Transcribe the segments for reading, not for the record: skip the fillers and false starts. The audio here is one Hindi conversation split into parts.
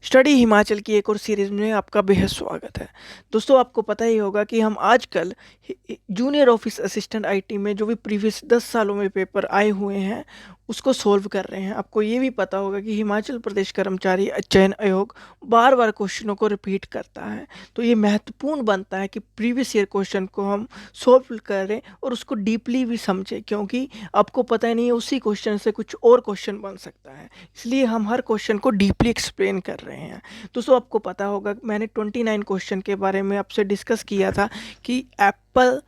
स्टडी हिमाचल की एक और सीरीज़ में आपका बेहद स्वागत है। दोस्तों, आपको पता ही होगा कि हम आजकल जूनियर ऑफिस असिस्टेंट आईटी में जो भी प्रीवियस 10 सालों में पेपर आए हुए हैं, उसको सॉल्व कर रहे हैं। आपको ये भी पता होगा कि हिमाचल प्रदेश कर्मचारी चयन आयोग बार-बार क्वेश्चनों को रिपीट करता है। तो ये महत्वपूर्ण बनता है कि प्रीवियस ईयर क्वेश्चन को हम सॉल्व करें और उसको डीपली भी समझें, क्योंकि आपको पता ही नहीं है उसी क्वेश्चन से कुछ और क्वेश्चन बन सकता है। इसलिए हम हर क्वेश्चन को डीपली एक्सप्लेन कर रहे हैं। दोस्तों, आपको पता होगा मैंने 29 क्वेश्चन के बारे में आपसे डिस्कस किया था कि एप्पल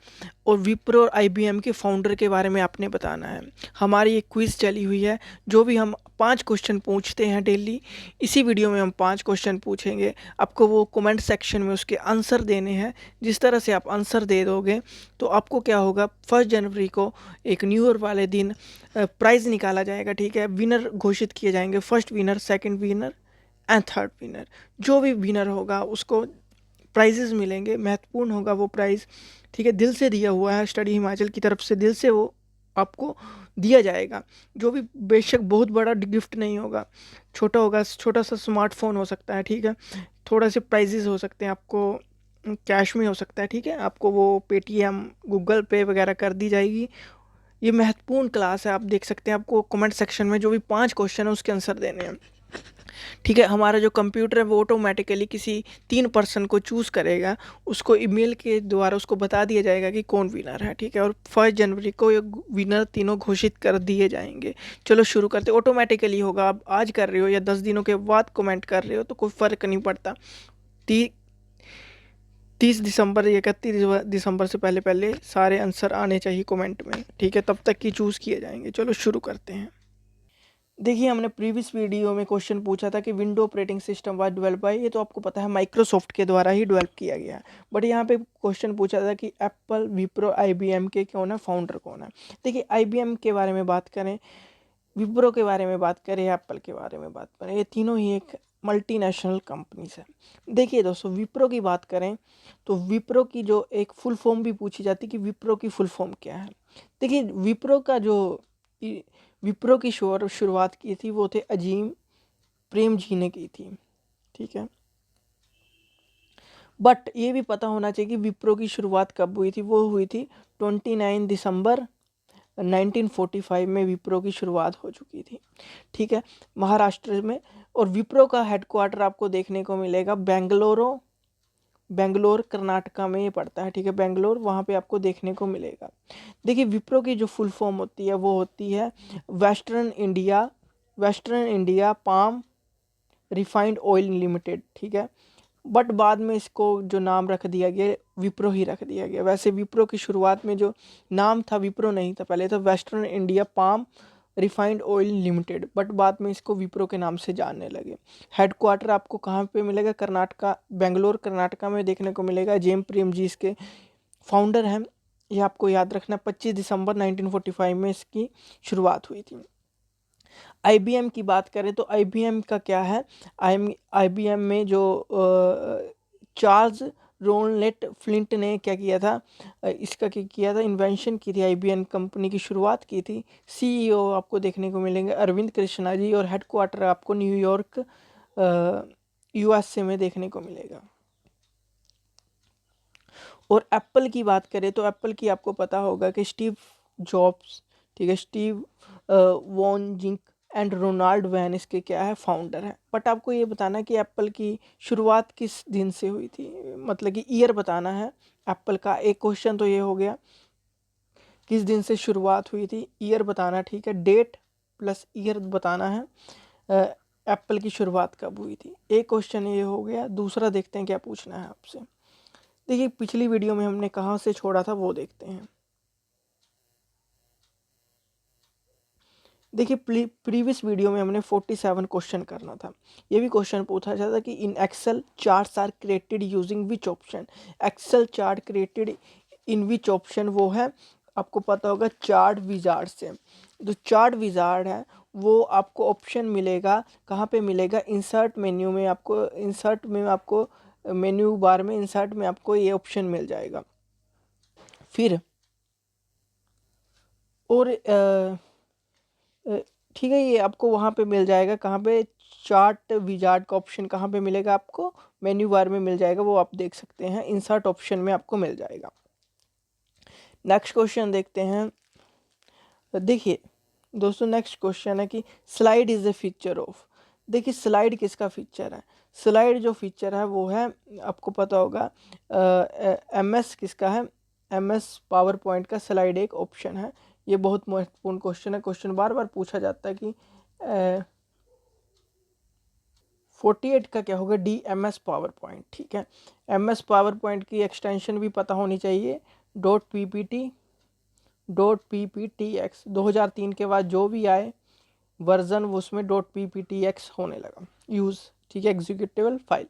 और विप्रो और आईबीएम के फाउंडर के बारे में आपने बताना है। हमारी एक क्विज़ चली हुई है, जो भी हम 5 क्वेश्चन पूछते हैं डेली। इसी वीडियो में हम 5 क्वेश्चन पूछेंगे। आपको वो कमेंट सेक्शन में उसके आंसर देने हैं। जिस तरह से आप आंसर दे दोगे तो आपको क्या होगा, 1 जनवरी को एक न्यू ईयर वाले दिन प्राइज़ निकाला जाएगा। ठीक है, विनर घोषित किए जाएंगे, first winner, second winner and third winner. जो भी विनर होगा उसको प्राइजेस मिलेंगे, महत्वपूर्ण होगा वो प्राइज़। ठीक है, दिल से दिया हुआ है, स्टडी हिमाचल की तरफ से दिल से वो आपको दिया जाएगा। जो भी बेशक बहुत बड़ा गिफ्ट नहीं होगा, छोटा होगा, छोटा सा स्मार्टफोन हो सकता है। ठीक है, थोड़ा से प्राइजेस हो सकते हैं, आपको कैश में हो सकता है। ठीक है, आपको वो पेटीएम, गूगल पे वगैरह कर दी जाएगी। ये महत्वपूर्ण क्लास है, आप देख सकते हैं। आपको कमेंट सेक्शन में जो भी 5 क्वेश्चन है उसके आंसर देने हैं। ठीक है, हमारा जो कंप्यूटर है वो ऑटोमेटिकली किसी 3 पर्सन को चूज़ करेगा। उसको ईमेल के द्वारा उसको बता दिया जाएगा कि कौन विनर है। ठीक है, और 1 जनवरी को ये विनर तीनों घोषित कर दिए जाएंगे। चलो शुरू करते। ऑटोमेटिकली होगा, आप आज कर रहे हो या 10 दिनों के बाद कमेंट कर रहे हो तो कोई फ़र्क नहीं पड़ता। ती 30 दिसंबर या 31 दिसंबर से पहले पहले सारे आंसर आने चाहिए कमेंट में। ठीक है, तब तक की चूज़ किए जाएंगे। चलो शुरू करते हैं। देखिए, हमने प्रीवियस वीडियो में क्वेश्चन पूछा था कि window operating system was develop by, ये तो आपको पता है माइक्रोसॉफ्ट के द्वारा ही डेवलप किया गया है। बट यहाँ पे क्वेश्चन पूछा था कि एप्पल, विप्रो, आईबीएम के कौन है फाउंडर, कौन है। देखिए, आईबीएम के बारे में बात करें, विप्रो के बारे में बात करें, एप्पल के बारे में बात करें, ये तीनों ही एक मल्टीनेशनल कंपनीज है। देखिए दोस्तों, विप्रो की बात करें तो विप्रो की जो एक फुल फॉर्म भी पूछी जाती है कि विप्रो की फुल फॉर्म क्या है। देखिए, विप्रो का जो विप्रो की शुरुआत की थी वो थे अजीम प्रेम जी ने की थी। ठीक है, बट ये भी पता होना चाहिए कि विप्रो की शुरुआत कब हुई थी। वो हुई थी 29 दिसंबर 1945 में विप्रो की शुरुआत हो चुकी थी। ठीक है, महाराष्ट्र में। और विप्रो का हेडक्वार्टर आपको देखने को मिलेगा बेंगलोर कर्नाटका में ये पड़ता है। ठीक है, बेंगलोर, वहाँ पे आपको देखने को मिलेगा। देखिए, विप्रो की जो फुल फॉर्म होती है वो होती है western India palm refined oil limited. ठीक है, बट बाद में इसको जो नाम रख दिया गया, विप्रो ही रख दिया गया। वैसे विप्रो की शुरुआत में जो नाम था विप्रो नहीं था, पहले था western India palm refined oil limited, but बाद में इसको विप्रो के नाम से जानने लगे। हेडक्वार्टर आपको कहाँ पे मिलेगा, कर्नाटका, बेंगलोर कर्नाटका में देखने को मिलेगा। जेम प्रेम जी इसके फाउंडर हैं। ये आपको याद रखना, 25 दिसंबर 1945 में इसकी शुरुआत हुई थी। आईबीएम की बात करें तो आईबीएम का क्या है, आईबीएम में जो चार्ल्स रोनलेट फ्लिंट ने क्या किया था, इसका क्या किया था, इन्वेंशन की थी, आईबीएम कंपनी की शुरुआत की थी। सीईओ आपको देखने को मिलेंगे अरविंद कृष्णा जी, और हेडक्वार्टर आपको न्यूयॉर्क यूएसए में देखने को मिलेगा। और एप्पल की बात करें तो एप्पल की आपको पता होगा कि स्टीव जॉब्स, ठीक है, स्टीव वॉनजिंक एंड रोनाल्ड वैन इसके क्या है, फाउंडर है। बट आपको ये बताना कि एप्पल की शुरुआत किस दिन से हुई थी, मतलब कि ईयर बताना है एप्पल का। एक क्वेश्चन तो ये हो गया, किस दिन से शुरुआत हुई थी, ईयर बताना। ठीक है, डेट प्लस ईयर बताना है, एप्पल की शुरुआत कब हुई थी। एक क्वेश्चन ये हो गया। दूसरा देखते हैं क्या पूछना है आपसे। देखिए, पिछली वीडियो में हमने कहाँ से छोड़ा था वो देखते हैं। देखिए, प्रीवियस वीडियो में हमने 47 क्वेश्चन करना था। ये भी क्वेश्चन पूछा जाता कि in Excel charts are created using which option. Excel chart created in which option, वो है आपको पता होगा चार्ट विजार्ड से। जो चार्ट विजार्ड है वो आपको ऑप्शन मिलेगा, कहाँ पे मिलेगा, इंसर्ट मेन्यू में। आपको मेन्यू बार में इंसर्ट में आपको ये ऑप्शन मिल जाएगा। फिर और ठीक है, ये आपको वहाँ पे मिल जाएगा, कहाँ पे, चार्ट विजार्ड का ऑप्शन कहाँ पे मिलेगा आपको, मेन्यू बार में मिल जाएगा, वो आप देख सकते हैं, इंसर्ट ऑप्शन में आपको मिल जाएगा। नेक्स्ट क्वेश्चन देखते हैं। देखिए दोस्तों, नेक्स्ट क्वेश्चन है कि slide is a feature of. देखिए स्लाइड किसका फीचर है, स्लाइड जो फीचर है वो है, आपको पता होगा MS किसका है, MS पावर पॉइंट का स्लाइड एक ऑप्शन है। ये बहुत महत्वपूर्ण क्वेश्चन है, क्वेश्चन बार बार पूछा जाता है कि 48 का क्या होगा, DMS पावर पॉइंट। ठीक है, MS पावर पॉइंट की एक्सटेंशन भी पता होनी चाहिए, .PPT.PPTX 2003 के बाद जो भी आए वर्जन उसमें .PPTX होने लगा यूज़। ठीक है, एग्जीक्यूटेबल फाइल।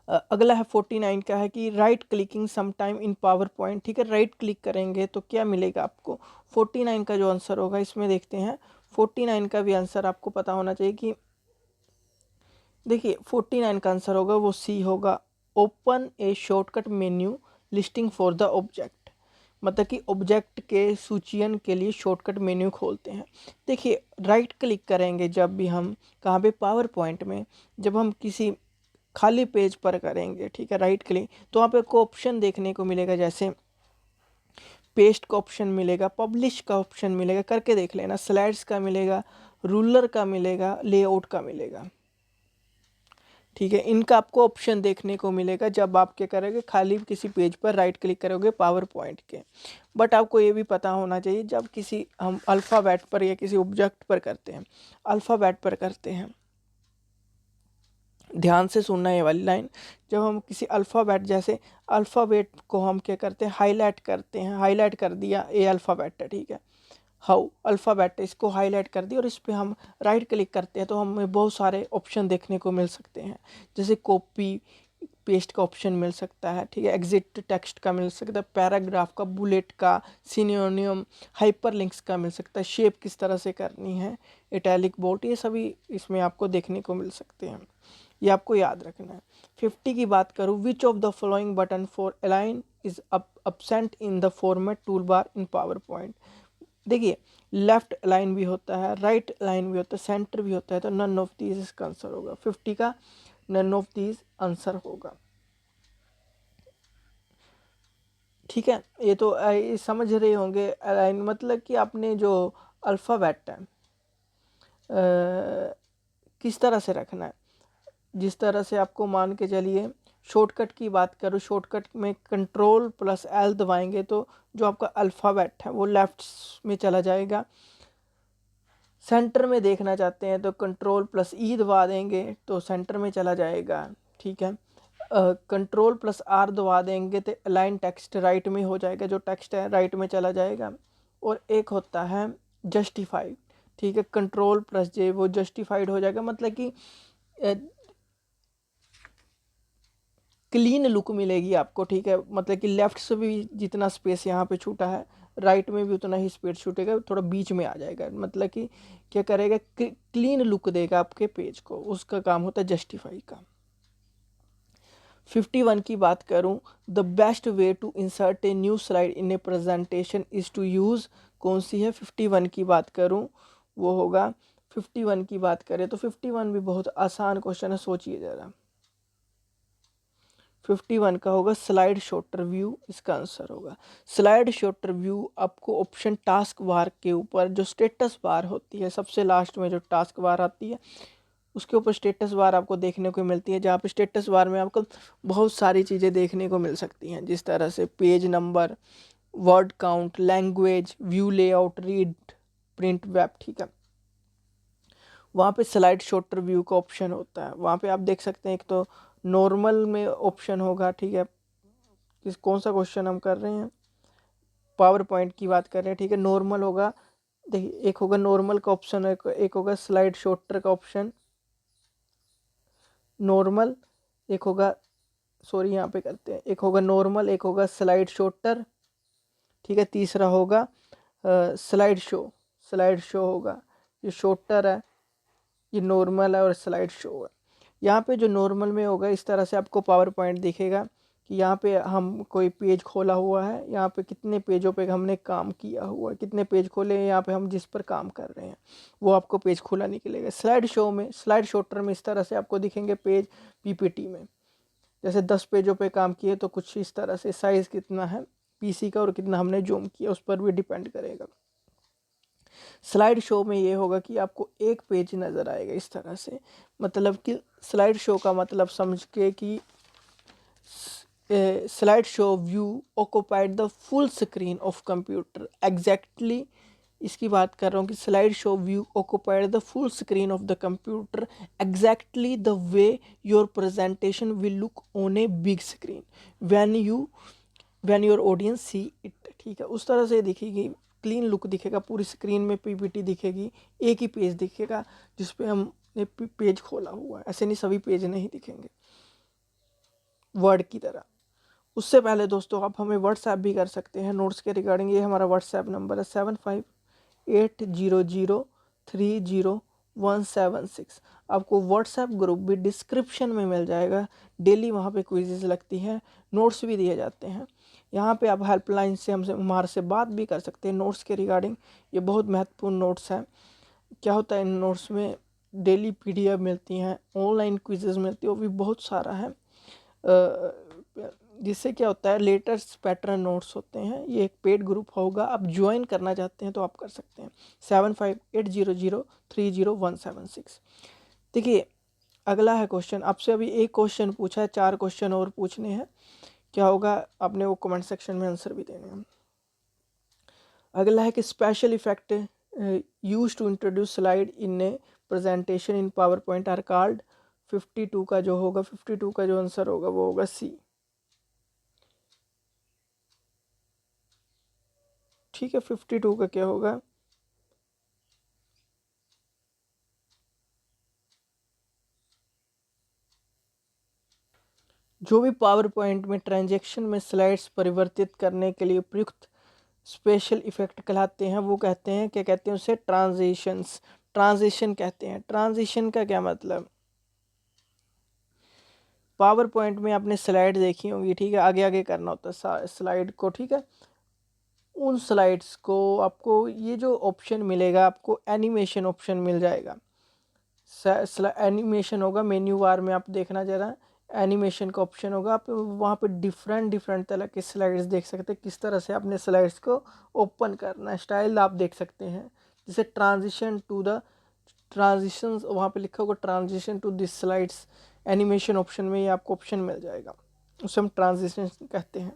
अगला है 49 का है कि राइट क्लिकिंग समटाइम इन पावर पॉइंट। ठीक है, राइट क्लिक करेंगे तो क्या मिलेगा आपको, 49 का जो आंसर होगा इसमें देखते हैं। 49 का भी आंसर आपको पता होना चाहिए कि देखिए 49 का आंसर होगा वो C होगा, open A shortcut menu listing for the object. मतलब कि ऑब्जेक्ट के सूचीयन के लिए शॉर्टकट मेन्यू खोलते हैं। देखिए राइट क्लिक करेंगे जब भी हम कहाँ पे, पावर पॉइंट में, जब हम किसी खाली पेज पर करेंगे, ठीक है, राइट क्लिक, तो वहाँ पे आपको ऑप्शन देखने को मिलेगा, जैसे पेस्ट का ऑप्शन मिलेगा, पब्लिश का ऑप्शन मिलेगा, करके देख लेना, स्लाइड्स का मिलेगा, रूलर का मिलेगा, लेआउट का मिलेगा। ठीक है, इनका आपको ऑप्शन देखने को मिलेगा जब आप क्या करोगे, खाली किसी पेज पर राइट क्लिक करोगे पावर पॉइंट के। बट आपको ये भी पता होना चाहिए, जब किसी हम अल्फ़ाबेट पर या किसी ऑब्जेक्ट पर करते हैं, अल्फ़ाबेट पर करते हैं, ध्यान से सुनना ये वाली लाइन, जब हम किसी अल्फ़ाबेट, जैसे अल्फ़ाबेट को हम क्या करते हैं, हाईलाइट करते हैं, हाईलाइट कर दिया, ए अल्फ़ाबेट है, ठीक है, हाउ अल्फ़ाबेट, इसको हाईलाइट कर दिया और इस पर हम राइट क्लिक करते हैं तो हमें बहुत सारे ऑप्शन देखने को मिल सकते हैं, जैसे कॉपी पेस्ट का ऑप्शन मिल सकता है, ठीक है, एग्जिट टेक्स्ट का मिल सकता है, पैराग्राफ का, बुलेट का, सिनोनियम, हाइपरलिंक्स का मिल सकता है, शेप किस तरह से करनी है, इटैलिक बोल्ड, ये सभी इसमें आपको देखने को मिल सकते हैं, ये आपको याद रखना है। 50 की बात करूँ, विच of the following button for align is absent in the format tool bar in power point. देखिए लेफ्ट लाइन भी होता है, राइट लाइन भी होता है, सेंटर भी होता है, तो नन ऑफ दीज इसका आंसर होगा, 50 का नन ऑफ दीज आंसर होगा। ठीक है, ये तो ये समझ रहे होंगे, अलाइन मतलब कि आपने जो अल्फ़ाबेट है किस तरह से रखना है, जिस तरह से आपको मान के चलिए, शॉर्टकट की बात करूँ, शॉर्टकट में Ctrl+L दबाएंगे तो जो आपका अल्फ़ाबेट है वो लेफ्ट में चला जाएगा, सेंटर में देखना चाहते हैं तो Ctrl+E दबा देंगे तो सेंटर में चला जाएगा। ठीक है, Ctrl+R दबा देंगे तो अलाइन टेक्स्ट राइट में हो जाएगा, जो टेक्स्ट है राइट में चला जाएगा। और एक होता है जस्टिफाइड, ठीक है, Ctrl+J वो जस्टिफाइड हो जाएगा, मतलब कि क्लीन लुक मिलेगी आपको। ठीक है, मतलब कि लेफ्ट से भी जितना स्पेस यहाँ पे छूटा है, राइट में भी उतना ही स्पेस छूटेगा, थोड़ा बीच में आ जाएगा, मतलब कि क्या करेगा, क्लीन लुक देगा आपके पेज को, उसका काम होता है जस्टिफाई का। 51 की बात करूं, the best way to insert a new slide in a presentation is to use, कौन सी है, 51 की बात करूं वो होगा, 51 की बात करें तो 51 भी बहुत आसान क्वेश्चन है, सोचिए ज़रा। 51 का होगा स्लाइड शॉटर व्यू, इसका आंसर होगा स्लाइड शॉटर व्यू। आपको ऑप्शन टास्क बार के ऊपर जो स्टेटस बार होती है, सबसे लास्ट में जो टास्क बार आती है उसके ऊपर स्टेटस बार आपको देखने को मिलती है, जहाँ पे स्टेटस बार में आपको बहुत सारी चीज़ें देखने को मिल सकती हैं, जिस तरह से page number, word count, language, view layout, read, print, web. ठीक है, वहाँ पे स्लाइड शॉटर व्यू का ऑप्शन होता है, वहाँ पे आप देख सकते हैं, एक तो नॉर्मल में ऑप्शन होगा। ठीक है, कौन सा क्वेश्चन हम कर रहे हैं, पावर पॉइंट की बात कर रहे हैं। ठीक है, नॉर्मल होगा, देखिए एक होगा नॉर्मल का ऑप्शन, एक होगा स्लाइड शॉटर का ऑप्शन नॉर्मल, एक होगा, सॉरी यहाँ पे करते हैं, एक होगा नॉर्मल, एक होगा स्लाइड शॉटर। ठीक है, तीसरा होगा स्लाइड शो, स्लाइड शो होगा, ये शॉटर है, ये नॉर्मल है और स्लाइड शो है। यहाँ पे जो नॉर्मल में होगा, इस तरह से आपको पावर पॉइंट दिखेगा कि यहाँ पे हम कोई पेज खोला हुआ है, यहाँ पे कितने पेजों पे हमने काम किया हुआ है, कितने पेज खोले हैं यहाँ पे हम जिस पर काम कर रहे हैं, वो आपको पेज खुला निकलेगा। स्लाइड शो में, स्लाइड शॉटर में इस तरह से आपको दिखेंगे पेज पीपीटी में। जैसे 10 पेजों पे काम किए तो कुछ इस तरह से, साइज़ कितना है पीसी का और कितना हमने जूम किया उस पर भी डिपेंड करेगा। स्लाइड शो में ये होगा कि आपको एक पेज नज़र आएगा इस तरह से, मतलब कि स्लाइड शो का मतलब समझ के कि slide show view occupied the full screen of computer. Exactly इसकी बात कर रहा हूँ कि slide show view occupied the full screen of the computer exactly the way your presentation will look on a big screen when your audience see it. ठीक है, उस तरह से दिखेगी, क्लीन लुक दिखेगा, पूरी स्क्रीन में पीपीटी दिखेगी, एक ही पेज दिखेगा जिस पे हमने पेज खोला हुआ है। ऐसे नहीं सभी पेज नहीं दिखेंगे वर्ड की तरह। उससे पहले दोस्तों आप हमें व्हाट्सएप भी कर सकते हैं नोट्स के रिगार्डिंग। ये हमारा व्हाट्सएप नंबर है 7580030176। आपको व्हाट्सएप ग्रुप भी डिस्क्रिप्शन में मिल जाएगा। डेली वहाँ पे क्विज़ेस लगती हैं, नोट्स भी दिए जाते हैं। यहाँ पे आप हेल्पलाइन से हमारे से बात भी कर सकते हैं नोट्स के रिगार्डिंग। ये बहुत महत्वपूर्ण नोट्स हैं। क्या होता है इन नोट्स में, डेली पीडीएफ मिलती हैं, ऑनलाइन क्विज़ेस मिलती है, वो भी बहुत सारा है। जिससे क्या होता है, लेटेस्ट पैटर्न नोट्स होते हैं। ये एक पेड ग्रुप होगा, आप ज्वाइन करना चाहते हैं तो आप कर सकते हैं। 7580030176। देखिए अगला है क्वेश्चन, आपसे अभी एक क्वेश्चन पूछा है, 4 क्वेश्चन और पूछने हैं। क्या होगा, आपने वो कमेंट सेक्शन में आंसर भी देने हैं। अगला है कि special effect use to introduce slide in a presentation in PowerPoint are called. 52 का जो होगा, 52 का जो आंसर होगा वो होगा सी। ठीक है, 52 का क्या होगा, जो भी पावर पॉइंट में ट्रांजैक्शन में स्लाइड्स परिवर्तित करने के लिए प्रयुक्त स्पेशल इफेक्ट कहलाते हैं। वो कहते हैं, क्या कहते हैं उसे, ट्रांजिशंस। ट्रांजिशन कहते हैं। ट्रांजिशन का क्या मतलब, पावर पॉइंट में आपने स्लाइड देखी होंगी, ठीक है, आगे आगे करना होता है स्लाइड को, ठीक है। उन स्लाइड्स को आपको ये जो ऑप्शन मिलेगा, आपको एनिमेशन ऑप्शन मिल जाएगा। एनिमेशन होगा मेन्यू बार में, आप देखना जरा, एनिमेशन का ऑप्शन होगा। आप वहाँ पे डिफरेंट डिफरेंट तरह के स्लाइड्स देख सकते हैं, किस तरह से आपने स्लाइड्स को ओपन करना है, स्टाइल आप देख सकते हैं। जैसे ट्रांजिशन टू द ट्रांजिशंस, वहाँ पे लिखा होगा transition to this slides. Animation option में ये आपको ऑप्शन मिल जाएगा, उसे हम ट्रांजिशन कहते हैं।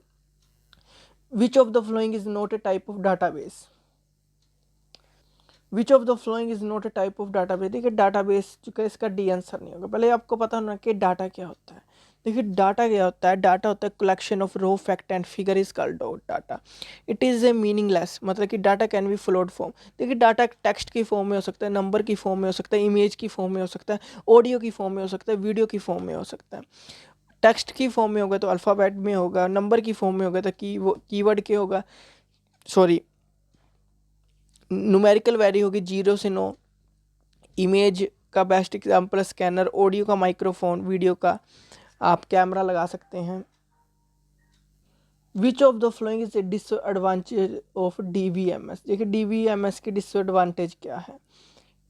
Which of the following is not a type of database. Which of the following is not a type of database. देखिए डाटाबेस जो है, इसका डी आंसर नहीं होगा। पहले आपको पता होना कि डाटा क्या होता है। देखिए डाटा क्या होता है, डाटा होता है collection of raw fact and figure is called data. It is a meaningless, मतलब कि data can be float form. देखिए डाटा टेक्स्ट की फॉर्म में हो सकता है, नंबर की फॉर्म में हो सकता है, इमेज की फॉर्म में हो सकता है, ऑडियो की फॉर्म में हो सकता है, वीडियो की फॉर्म में हो सकता है। टेक्स्ट की फॉर्म में होगा तो अल्फ़ाबेट में होगा, नंबर की फॉर्म में होगा तो कीवर्ड के होगा, सॉरी न्यूमेरिकल वैल्यू होगी 0 से 9। इमेज का बेस्ट एग्जांपल स्कैनर, ऑडियो का माइक्रोफोन, वीडियो का आप कैमरा लगा सकते हैं। Which of the following is a disadvantage of DBMS. देखिए डीवीएमएस की डिसएडवांटेज क्या है,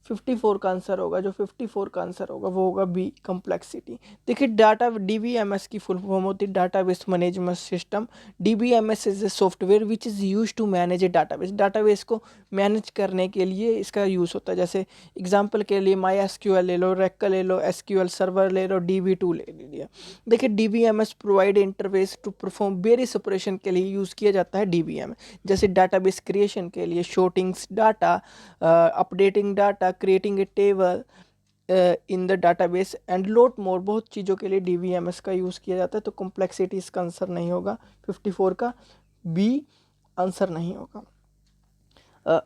54 का आंसर होगा, जो 54 का आंसर होगा वो होगा बी, कम्प्लेक्सिटी। देखिए डाटा डीबीएमएस की फुल फॉर्म होती है database management system. DBMS is a software which is use to manage a database. Database को मैनेज करने के लिए इसका यूज़ होता है। जैसे एग्जांपल के लिए माई एसक्यूएल ले लो, रेक्का ले लो, एसक्यूएल सर्वर ले लो, DB2 ले लिया। देखिए DBMS provide interface to perform various operation के लिए यूज़ किया जाता है डीबीएमएस। जैसे डाटाबेस क्रिएशन के लिए, sortings data, updating data, creating a table in the database and lot more, बहुत चीज़ों के लिए डीवीएमएस का यूज़ किया जाता है। तो कॉम्प्लेक्सिटी इसका आंसर नहीं होगा, 54 का बी आंसर नहीं होगा।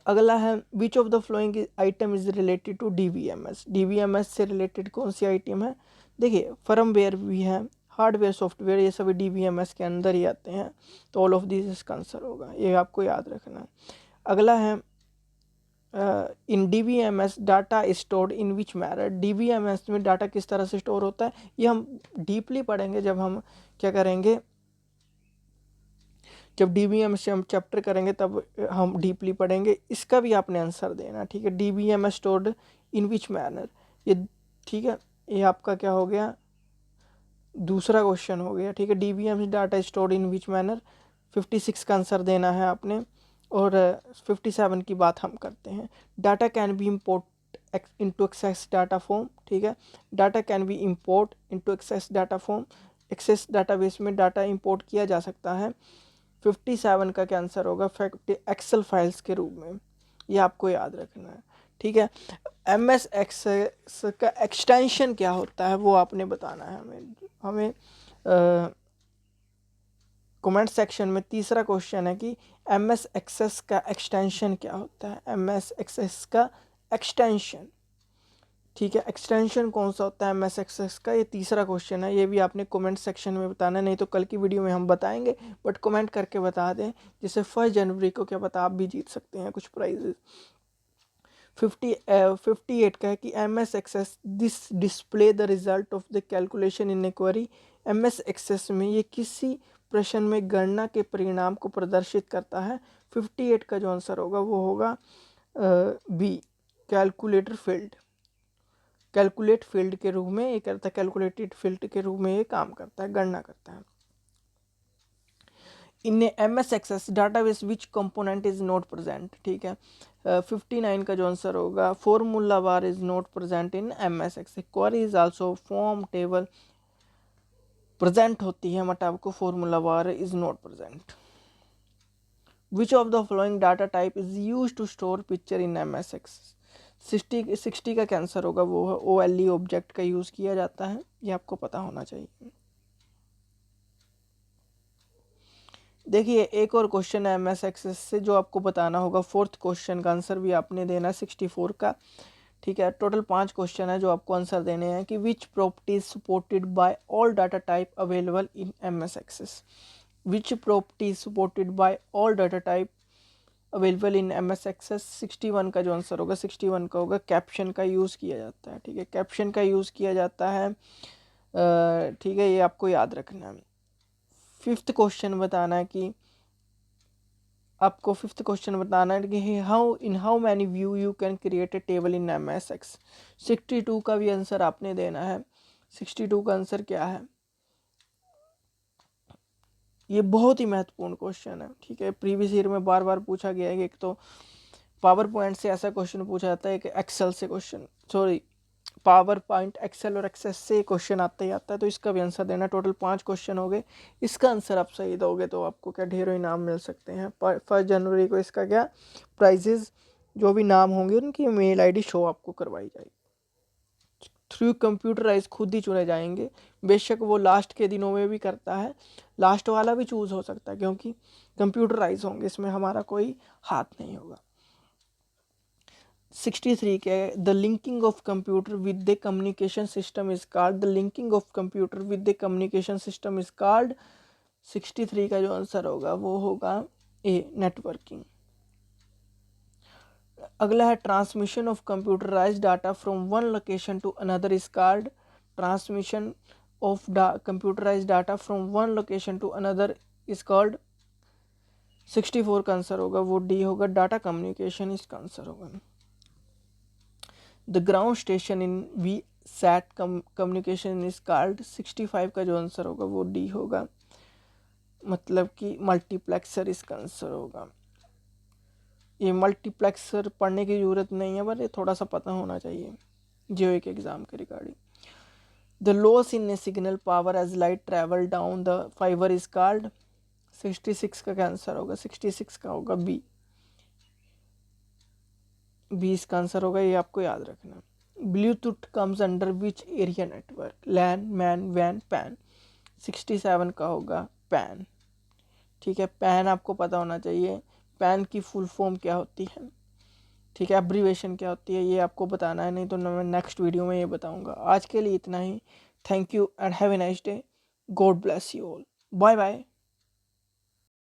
अगला है which of the following item is related to DBMS. DBMS से रिलेटेड कौन सी आइटम है, देखिए फर्मवेयर भी है, हार्डवेयर सॉफ्टवेयर, ये सभी डीवीएमएस के अंदर ही आते हैं। तो ऑल ऑफ दिस इसका आंसर होगा, ये आपको याद रखना है। अगला है in DBMS data stored in which manner. DBMS में डाटा किस तरह से स्टोर होता है, ये हम डीपली पढ़ेंगे जब हम क्या करेंगे, जब डीबीएम से हम चैप्टर करेंगे तब हम डीपली पढ़ेंगे। इसका भी आपने आंसर देना, ठीक है। DBM stored in which manner, ये ठीक है, ये आपका क्या हो गया, दूसरा क्वेश्चन हो गया, ठीक है। DBM data stored in which manner, 56 का आंसर देना है आपने। और 57 की बात हम करते हैं। Data can be import into Access data form, ठीक है। Data can be import into Access data form, Access database में डाटा इंपोर्ट किया जा सकता है। 57 का क्या आंसर होगा, एक्सेल फाइल्स के रूप में, ये आपको याद रखना है, ठीक है। एम एस एक्सेस का एक्सटेंशन क्या होता है वो आपने बताना है हमें कमेंट सेक्शन में। तीसरा क्वेश्चन है कि एम एस एक्सेस का एक्सटेंशन क्या होता है, एम एस एक्सेस का एक्सटेंशन, ठीक है। एक्सटेंशन कौन सा होता है एम एस एक्सेस का, ये तीसरा क्वेश्चन है। ये भी आपने कमेंट सेक्शन में बताना है, नहीं तो कल की वीडियो में हम बताएंगे, बट कमेंट करके बता दें, जिससे 1 जनवरी को क्या पता आप भी जीत सकते हैं कुछ प्राइजेस। 58 का है कि M S Access this display the result of the calculation in query. M S Access में ये किसी प्रश्न में गणना के परिणाम को प्रदर्शित करता है। 58 का जो आंसर होगा वो होगा B, calculator field, calculate field के रूप में ये करता है, कैलकुलेटेड फील्ड के रूप में ये काम करता है, गणना करता है। In M S Access database which component is not present, ठीक है। 59 का जो आंसर होगा, formula bar is not present in M S Access. Query is also form table present होती है, बट आपको formula bar is not present. Which of the following data type is use to store picture in M S Access. 60 का कैंसर होगा वो है OLE ऑब्जेक्ट का यूज़ किया जाता है, ये आपको पता होना चाहिए। देखिए एक और क्वेश्चन है एम एस एक्सेस से जो आपको बताना होगा, 4th क्वेश्चन का आंसर भी आपने देना है 64 का, ठीक है। टोटल 5 क्वेश्चन है जो आपको आंसर देने हैं कि which property is supported by all data type available in M S Access. Which property is supported by all data type available in M S Access. 61 का जो आंसर होगा, 61 का होगा कैप्शन का यूज़ किया जाता है, ठीक है। कैप्शन का यूज़ किया जाता है, ठीक है, ये आपको याद रखना है। 5th क्वेश्चन बताना है कि आपको 5th क्वेश्चन बताना है कि how many view you can create a table in M S Access. 62 का भी आंसर आपने देना है। 62 का आंसर क्या है, ये बहुत ही महत्वपूर्ण क्वेश्चन है, ठीक है। प्रीवियस ईयर में बार बार पूछा गया है कि एक तो पावर पॉइंट से ऐसा क्वेश्चन पूछा जाता है कि एक्सेल से question, sorry PowerPoint, Excel और एक्सेस से क्वेश्चन आता ही आता है, तो इसका भी आंसर देना। टोटल 5 क्वेश्चन हो गए, इसका आंसर आप सही दोगे तो आपको क्या ढेरों इनाम मिल सकते हैं। 1 जनवरी को इसका क्या प्राइजेज, जो भी नाम होंगे उनकी मेल ID शो आपको करवाई जाएगी। थ्रू कंप्यूटराइज खुद ही चुने जाएंगे, बेशक वो लास्ट के दिनों में भी करता है, लास्ट वाला भी चूज हो सकता है क्योंकि कंप्यूटराइज होंगे, इसमें हमारा कोई हाथ नहीं होगा। 63 के the linking of computer with the communication system is called, the linking of computer with the communication system is called. 63 का जो आंसर होगा वो होगा ए, नेटवर्किंग। अगला है transmission of computerized data from one location to another is called, transmission of computerized data from one location to another is called. 64 का आंसर होगा वो डी होगा, डाटा कम्युनिकेशन इसका आंसर होगा। The ground station in VSAT communication is called. 65 का जो आंसर होगा वो डी होगा, मतलब कि मल्टीप्लेक्सर इसका आंसर होगा। ये मल्टीप्लेक्सर पढ़ने की ज़रूरत नहीं है, पर ये थोड़ा सा पता होना चाहिए जियो के एग्ज़ाम के regarding. The loss in a signal power as light travel down the fiber is called. 66 का आंसर होगा, 66 का होगा बी, 20 का आंसर होगा, ये आपको याद रखना। Bluetooth comes under which area network, LAN, MAN, वैन, पैन। 67 का होगा पैन, ठीक है। पैन आपको पता होना चाहिए, पैन की फुल फॉर्म क्या होती है, ठीक है, एब्रीवेशन क्या होती है, ये आपको बताना है, नहीं तो मैं नेक्स्ट वीडियो में ये बताऊंगा। आज के लिए इतना ही, thank you and have a nice day, God bless you all, bye bye.